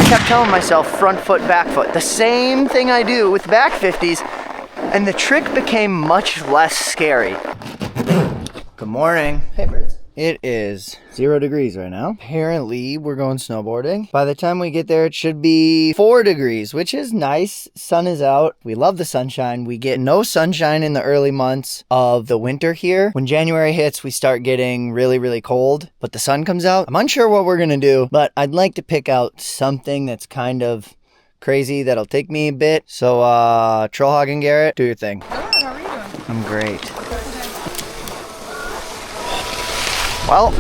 kept telling myself front foot, back foot. The same thing I do with back 50s, and the trick became much less scary. Good morning. Hey, birds. It is 0 degrees right now. Apparently, we're going snowboarding. By the time we get there, it should be 4 degrees, which is nice. Sun is out. We love the sunshine. We get no sunshine in the early months of the winter here. When January hits, we start getting really, really cold, but the sun comes out. I'm unsure what we're gonna do, but I'd like to pick out something that's kind of crazy that'll take me a bit. So, Trollhog and Garrett, do your thing. Good, how are you doing? I'm great. Well,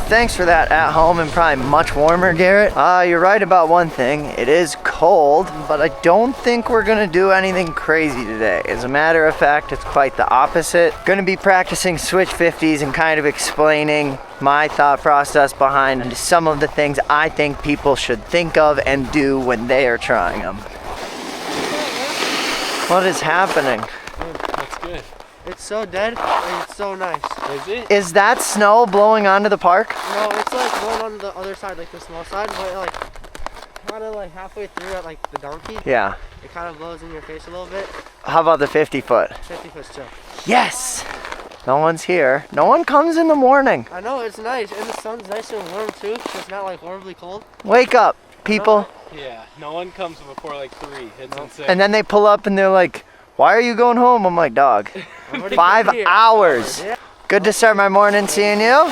thanks for that at home and probably much warmer, Garrett. You're right about one thing. It is cold, but I don't think we're gonna do anything crazy today. As a matter of fact, it's quite the opposite. Gonna be practicing switch 50s and kind of explaining my thought process behind some of the things I think people should think of and do when they are trying them. What is happening? That's good. It's so dead and it's so nice. Is it? Is that snow blowing onto the park? No, it's like going on the other side, like the small side, but like kind of like halfway through at like the donkey. Yeah. It kind of blows in your face a little bit. How about the 50 foot? 50 foot still. Yes! No one's here. No one comes in the morning. I know, it's nice, and the sun's nice and warm too, so it's not like horribly cold. Wake up, people. Yeah, no one comes before like 3. It's insane. And then they pull up and they're like, why are you going home? I'm like, dog. 5 hours. Yeah. Good to start my morning seeing you. Yeah.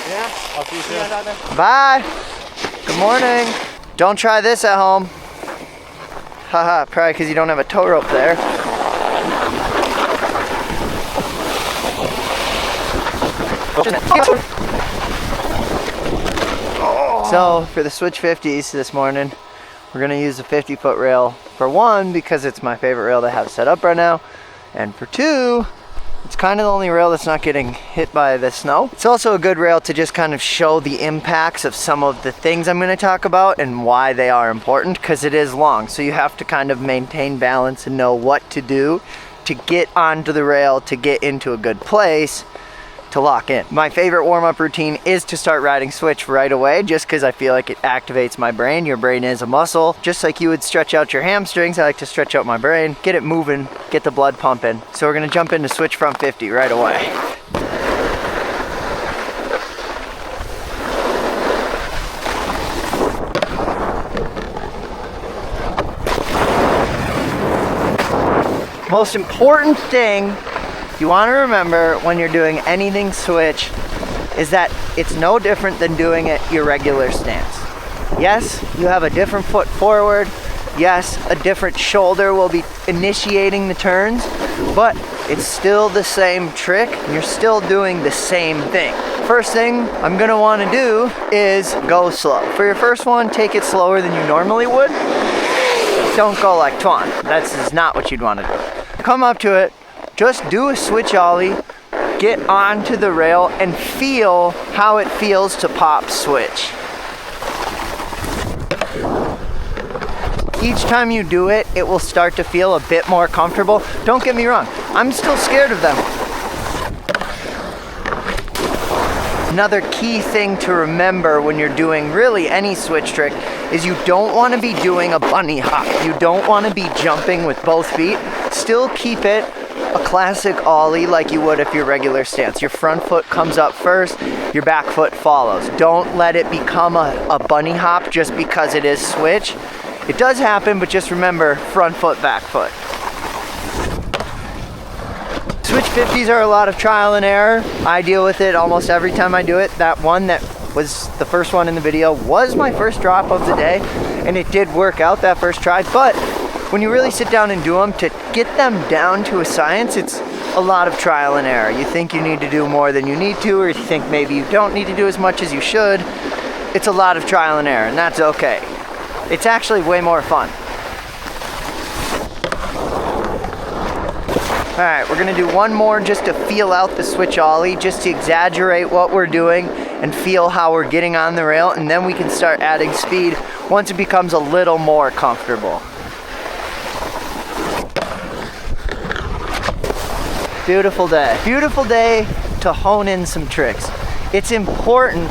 I'll see you See you soon. guys out there. Bye. Good morning. Don't try this at home. Haha, probably because you don't have a tow rope there. So for the switch 50s this morning, we're gonna use a 50 foot rail. For one, because it's my favorite rail to have set up right now. And for two, it's kind of the only rail that's not getting hit by the snow. It's also a good rail to just kind of show the impacts of some of the things I'm gonna talk about and why they are important, because it is long. So you have to kind of maintain balance and know what to do to get onto the rail, to get into a good place, to lock in. My favorite warm-up routine is to start riding switch right away, just because I feel like it activates my brain. Your brain is a muscle. Just like you would stretch out your hamstrings, I like to stretch out my brain, get it moving, get the blood pumping. So we're gonna jump into switch front 50 right away. Most important thing you want to remember when you're doing anything switch is that it's no different than doing it your regular stance. Yes, you have a different foot forward. Yes, a different shoulder will be initiating the turns, but it's still the same trick and you're still doing the same thing. First thing I'm gonna want to do is go slow. For your first one, take it slower than you normally would. Don't go like Twan. That's not what you'd want to do. Come up to it. Just do a switch ollie, get onto the rail, and feel how it feels to pop switch. Each time you do it, it will start to feel a bit more comfortable. Don't get me wrong, I'm still scared of them. Another key thing to remember when you're doing really any switch trick is you don't want to be doing a bunny hop. You don't want to be jumping with both feet. Still keep it a classic ollie like you would if your regular stance. Your front foot comes up first, your back foot follows. Don't let it become a bunny hop just because it is switch. It does happen, but just remember front foot, back foot. Switch 50s are a lot of trial and error. I deal with it almost every time I do it. That one that was the first one in the video was my first drop of the day, and it did work out that first try, but when you really sit down and do them, to get them down to a science, it's a lot of trial and error. You think you need to do more than you need to, or you think maybe you don't need to do as much as you should. It's a lot of trial and error, and that's okay. It's actually way more fun. All right, we're gonna do one more just to feel out the switch ollie, just to exaggerate what we're doing and feel how we're getting on the rail, and then we can start adding speed once it becomes a little more comfortable. Beautiful day. Beautiful day to hone in some tricks. It's important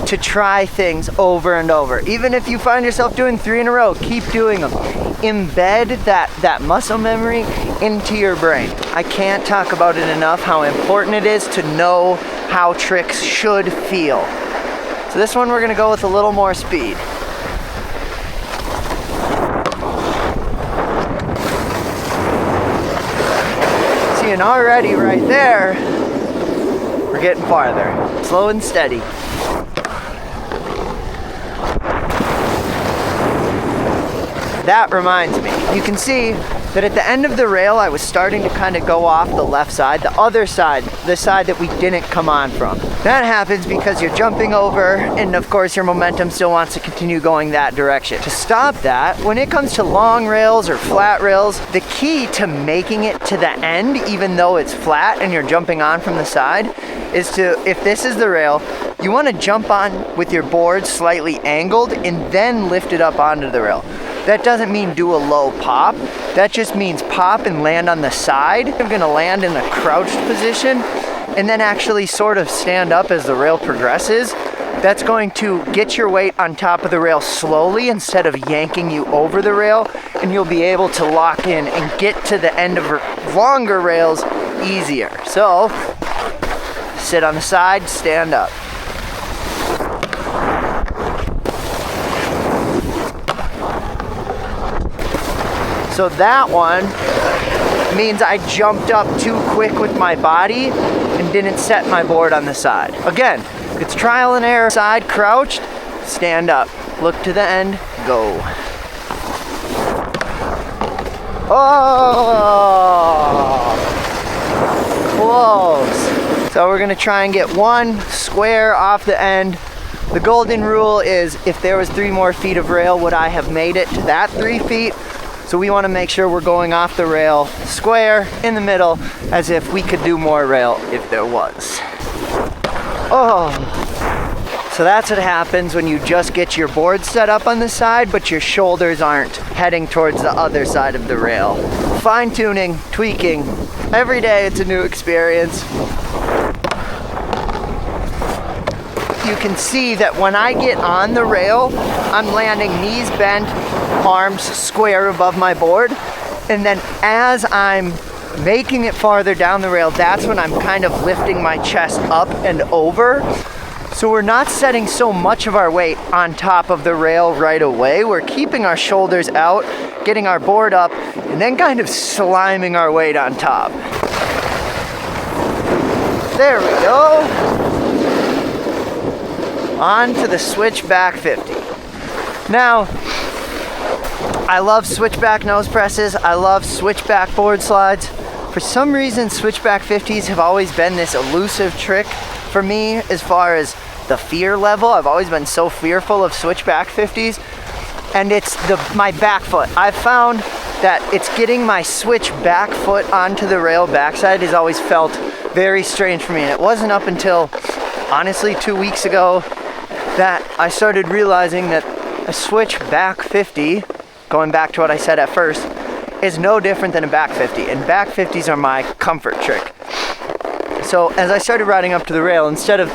to try things over and over. Even if you find yourself doing 3 in a row, keep doing them. Embed that muscle memory into your brain. I can't talk about it enough how important it is to know how tricks should feel. So this one we're gonna go with a little more speed. See, and already right there, we're getting farther. Slow and steady. That reminds me, you can see that at the end of the rail, I was starting to kind of go off the left side, the other side, the side that we didn't come on from. That happens because you're jumping over, and of course your momentum still wants to continue going that direction. To stop that, when it comes to long rails or flat rails, the key to making it to the end, even though it's flat and you're jumping on from the side, is to, if this is the rail, you want to jump on with your board slightly angled and then lift it up onto the rail. That doesn't mean do a low pop. That just means pop and land on the side. You're gonna land in a crouched position and then actually sort of stand up as the rail progresses. That's going to get your weight on top of the rail slowly instead of yanking you over the rail, and you'll be able to lock in and get to the end of longer rails easier. So, sit on the side, stand up. So that one means I jumped up too quick with my body and didn't set my board on the side. Again, it's trial and error. Side crouched, stand up, look to the end, go. Oh, close. So we're gonna try and get one square off the end. The golden rule is if there was 3 more feet of rail, would I have made it to that 3 feet? So we want to make sure we're going off the rail square in the middle, as if we could do more rail if there was. Oh, so that's what happens when you just get your board set up on the side, but your shoulders aren't heading towards the other side of the rail. Fine tuning, tweaking. Every day it's a new experience. You can see that when I get on the rail, I'm landing knees bent, arms square above my board, and then as I'm making it farther down the rail, that's when I'm kind of lifting my chest up and over. So we're not setting so much of our weight on top of the rail right away. We're keeping our shoulders out, getting our board up, and then kind of sliming our weight on top. There we go. On to the switchback 50. Now, I love switchback nose presses. I love switchback board slides. For some reason, switchback 50s have always been this elusive trick for me as far as the fear level. I've always been so fearful of switchback 50s. And it's my back foot. I've found that it's getting my switch back foot onto the rail backside has always felt very strange for me. And it wasn't up until, honestly, 2 weeks ago that I started realizing that a switch back 50, going back to what I said at first, is no different than a back 50, and back 50s are my comfort trick. So as I started riding up to the rail, instead of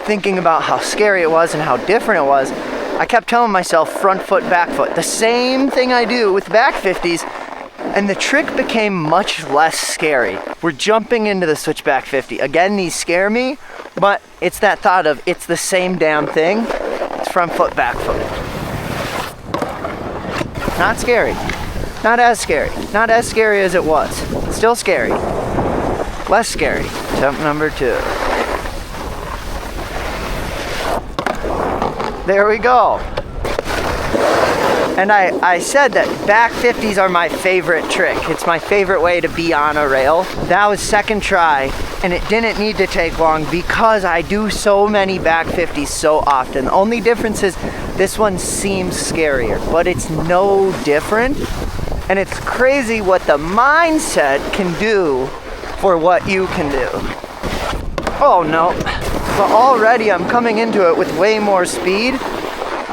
thinking about how scary it was and how different it was, I kept telling myself front foot, back foot, the same thing I do with back 50s, and the trick became much less scary. We're jumping into the switchback 50. Again, these scare me, but it's that thought of it's the same damn thing. It's front foot, back foot. Not scary. Not as scary. Not as scary as it was. Still scary. Less scary. Jump number 2. There we go. And I said that back 50s are my favorite trick. It's my favorite way to be on a rail. That was second try, and it didn't need to take long because I do so many back 50s so often. The only difference is this one seems scarier, but it's no different. And it's crazy what the mindset can do for what you can do. Oh no. But already I'm coming into it with way more speed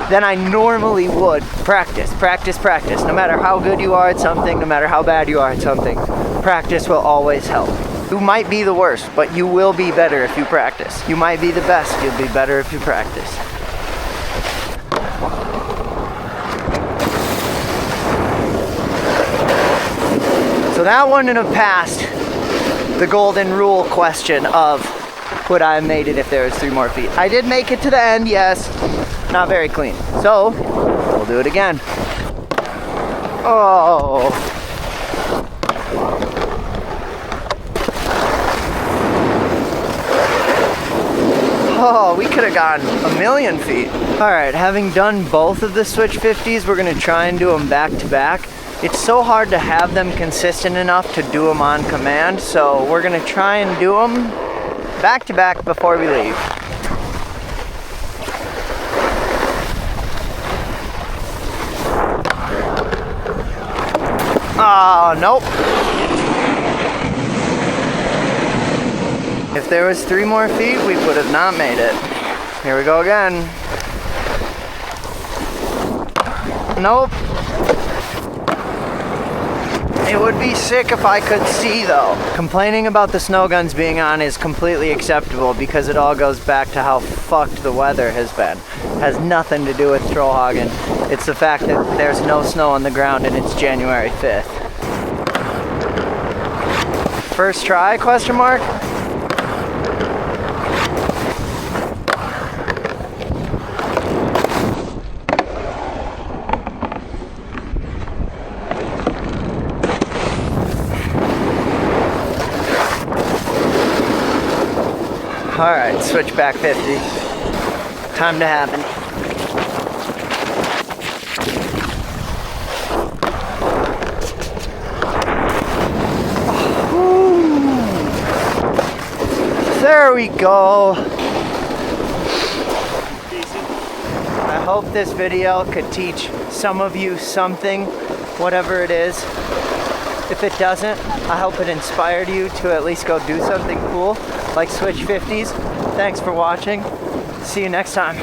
than I normally would. Practice, practice, practice. No matter how good you are at something, no matter how bad you are at something, practice will always help. You might be the worst, but you will be better if you practice. You might be the best, you'll be better if you practice. So that wouldn't have passed the golden rule question of would I have made it if there was 3 more feet. I did make it to the end, yes. Not very clean. So, we'll do it again. Oh. Oh, we could have gone a million feet. All right, having done both of the switch 50s, we're gonna try and do them back to back. It's so hard to have them consistent enough to do them on command, so we're gonna try and do them back to back before we leave. Oh, nope. If there was 3 more feet, we would have not made it. Here we go again. Nope. It would be sick if I could see though. Complaining about the snow guns being on is completely acceptable because it all goes back to how fucked the weather has been. It has nothing to do with Trollhagen. It's the fact that there's no snow on the ground and it's January 5th. First try, question mark? All right, switch back 50. Time to happen. There we go. I hope this video could teach some of you something, whatever it is. If it doesn't, I hope it inspired you to at least go do something cool, like switch 50s. Thanks for watching. See you next time.